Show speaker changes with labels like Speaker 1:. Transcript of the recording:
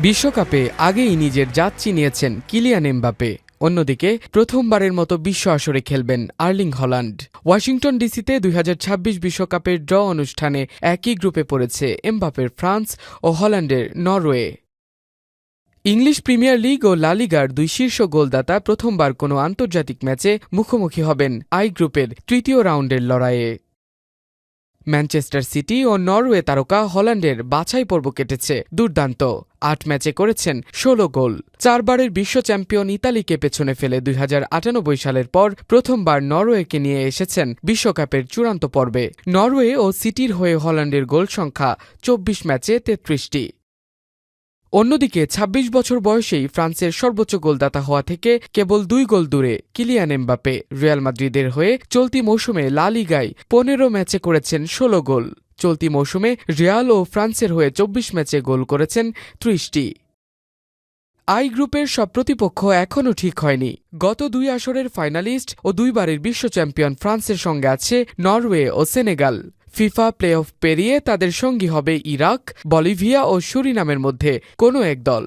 Speaker 1: বিশ্বকাপে আগেই নিজের জাত চিনিয়েছেন কিলিয়ান এমবাপে। অন্যদিকে প্রথমবারের মতো বিশ্ব আসরে খেলবেন আর্লিং হল্যান্ড। ওয়াশিংটন ডিসিতে 2026 বিশ্বকাপের ড্র অনুষ্ঠানে একই গ্রুপে পড়েছে এমবাপের ফ্রান্স ও হল্যান্ডের নরওয়ে। ইংলিশ প্রিমিয়ার লিগ ও লা লিগার দুই শীর্ষ গোলদাতা প্রথমবার কোনো আন্তর্জাতিক ম্যাচে মুখোমুখি হবেন আই গ্রুপের তৃতীয় রাউন্ডের লড়াইয়ে। ম্যানচেস্টার সিটি ও নরওয়ে তারকা হল্যান্ডের বাছাই পর্ব কেটেছে দুর্দান্ত। ৮ ম্যাচে করেছেন ১৬ গোল। ৪বারের বিশ্ব চ্যাম্পিয়ন ইতালিকে পেছনে ফেলে ২০৯৮ সালের পর প্রথমবার নরওয়েকে নিয়ে এসেছেন বিশ্বকাপের চূড়ান্ত পর্বে। নরওয়ে ও সিটির হয়ে হল্যান্ডের গোল সংখ্যা ২৪ ম্যাচে ৩৩টি। অন্যদিকে ২৬ বছর বয়সেই ফ্রান্সের সর্বোচ্চ গোলদাতা হওয়া থেকে কেবল ২ গোল দূরে কিলিয়ান এমবাপে। রিয়াল মাদ্রিদের হয়ে চলতি মৌসুমে লা লিগায় ১৫ ম্যাচে করেছেন ১৬ গোল। চলতি মৌসুমে রিয়াল ও ফ্রান্সের হয়ে ২৪ ম্যাচে গোল করেছেন ৩০টি। আই গ্রুপের সব প্রতিপক্ষ এখনও ঠিক হয়নি। গত ২ আসরের ফাইনালিস্ট ও ২বারের বিশ্ব চ্যাম্পিয়ন ফ্রান্সের সঙ্গে আছে Norway O Senegal. FIFA play of পেরিয়ে তাদের সঙ্গী হবে ইরাক, বলিভিয়া ও সুরিনামের মধ্যে কোনো এক দল।